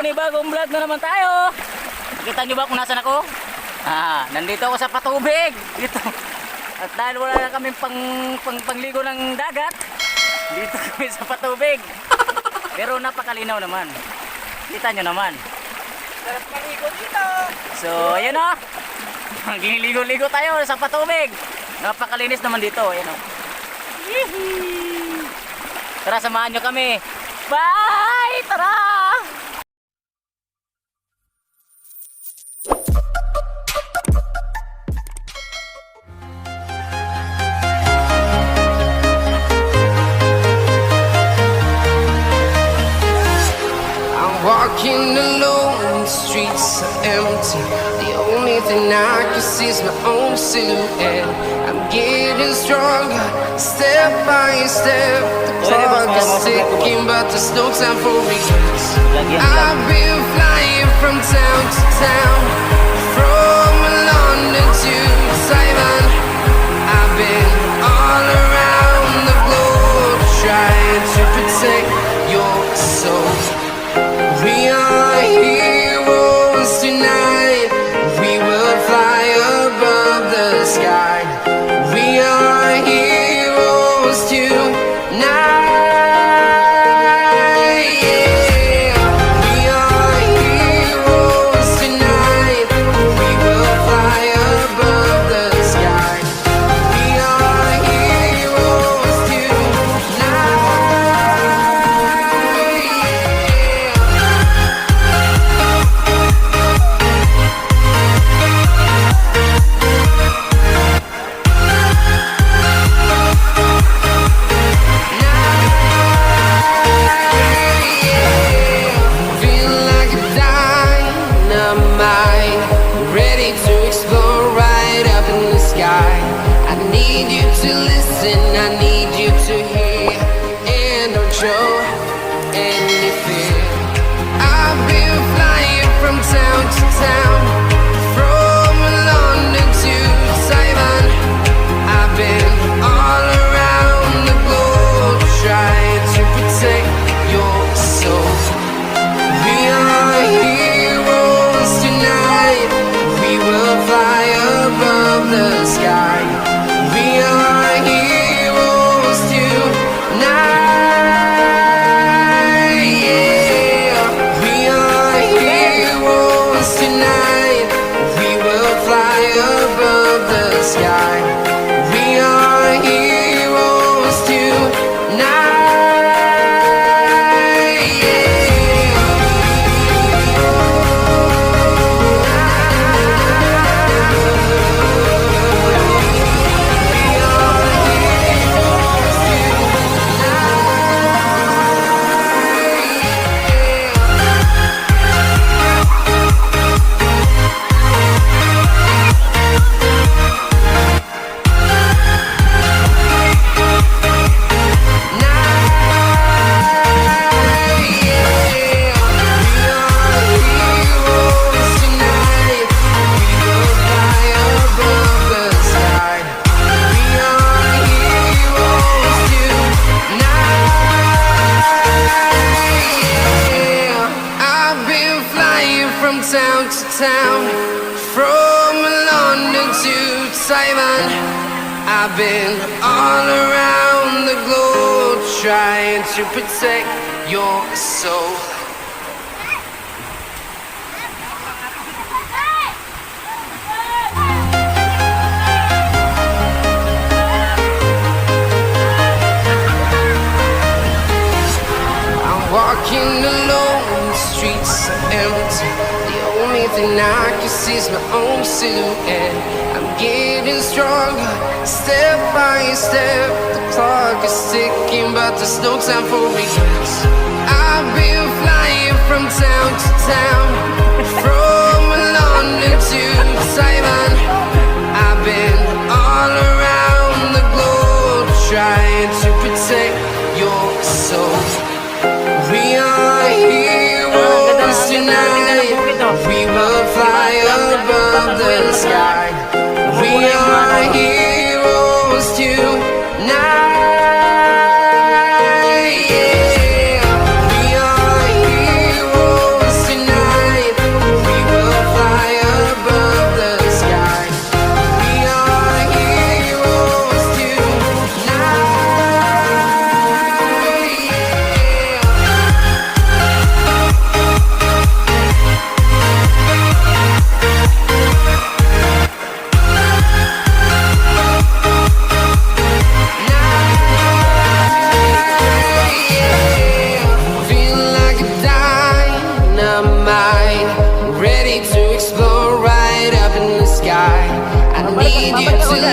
panibagong vlog na naman tayo. Kita nyo ba kung nasan ako? Nandito ako sa patubig dito. At dahil wala na kaming pangligo ng dagat, dito kami sa patubig. Pero napakalinaw naman. Kita nyo naman. Sarap maligo dito. So ayan o, magliligo-ligo tayo sa patubig. Napakalinis naman dito. Ayan o. Tara, samahan nyo kami. Bye! Tara! Walking alone, the streets are empty. The only thing I can see is my own silhouette. I'm getting stronger, step by step. The clock is ticking, but there's no time for regrets. I've been flying from town to town, from London to Taiwan. I've been all around the globe, trying to protect your soul. We are heroes tonight. We will fly above the sky. We are heroes tonight. Yeah. We are heroes tonight. We will fly above the sky. We are heroes tonight. From London to Taiwan, I've been all around the globe trying to protect your soul. I'm walking alone, the streets are empty. The only thing I can see is my own silhouette. I'm getting stronger, step by step. The clock is ticking, but there's no time for regrets. I've been flying from town to town, from London to Taiwan. I've been all around the globe trying to protect your soul. We are heroes tonight. We will fly above the sky. We are heroes tonight. Yeah.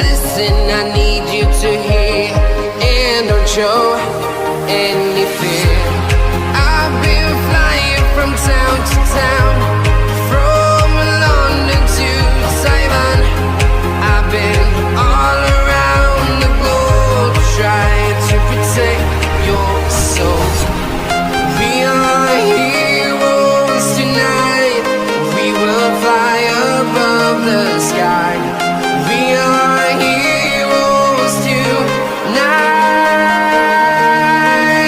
listen, I need you to hear, and don't show any fear. I've been flying from town to town, from London to Taiwan. I've been all around the globe trying to protect your soul. We are heroes tonight. We will fly above the sky. We are heroes tonight.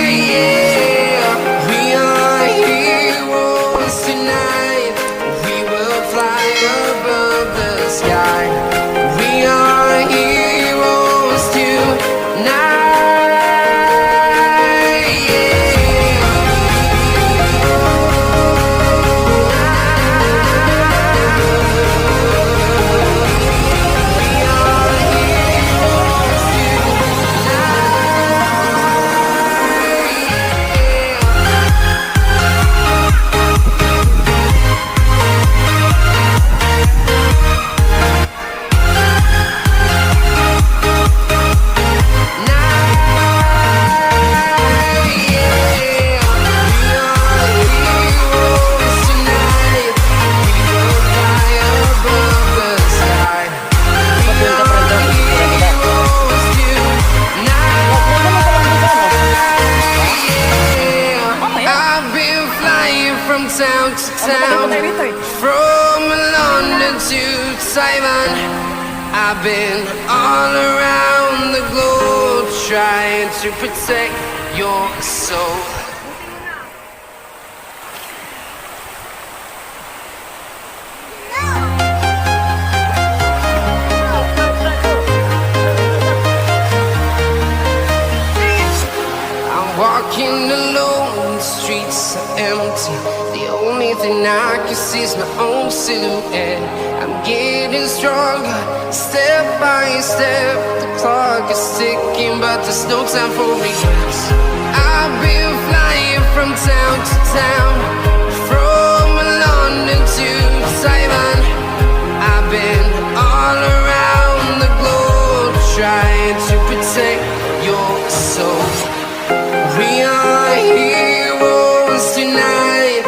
Yeah. We are heroes tonight. We will fly above the sky. We are heroes tonight. I've been flying from town to town, from London to Taiwan. I've been all around the globe trying to protect your soul. I'm walking alone, the streets are empty. The only thing I can see is my own silhouette. I'm getting stronger, step by step. The clock is ticking, but there's no time for regrets. I've been flying from town to town, from London to Taiwan. I've been all around the globe trying to protect your soul. We are heroes tonight.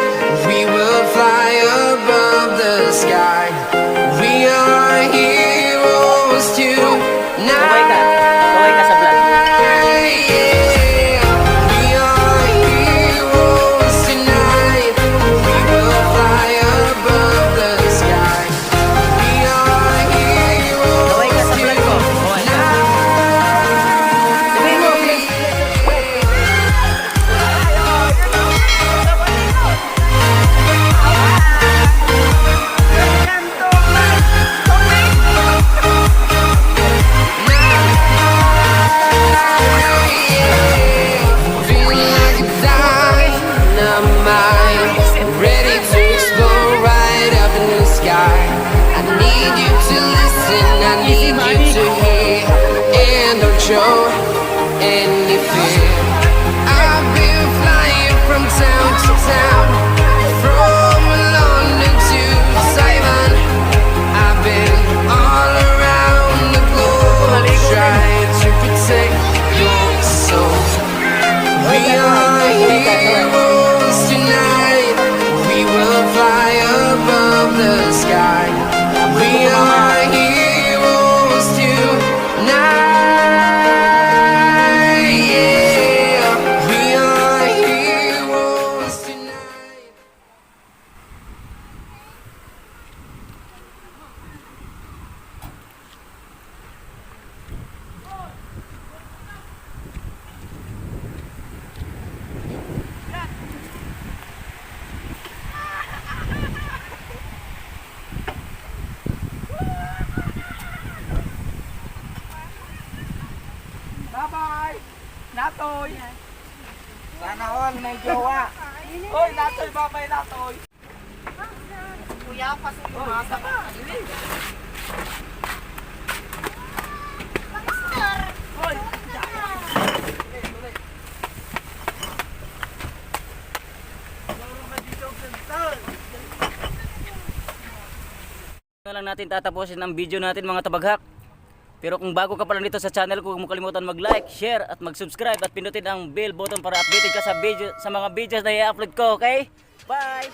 We will fly above the sky. We are heroes tonight. Kaway ka sa vlog. Yeah. We are heroes tonight. We will fly above the sky. We are heroes Kaway ka sa vlog ko. Kaway ka. Sabihin mo, please. Feeling like a dynamite, ready to explode right up in the sky. I need you to listen, I need you to hear, and don't show any fear. I've been flying from town to town, from London to Taiwan. I've been all around the globe trying to protect your soul. We are heroes tonight. We will fly above the sky. We are heroes tonight. Yeah. We are heroes tonight. Bye-bye! Natoy! Sana all may jowa. Oy, Natoy, bye-bye, Natoy! Kuya, pasuyo nga sa ka. Oy! Na lang natin tatapusin ang video natin mga tabaghak. Pero kung bago ka pa lang dito sa channel ko, huwag mo kalimutan mag-like, share at mag-subscribe at pinutin ang bell button para updated ka sa mga videos na i-upload ko, okay? Bye!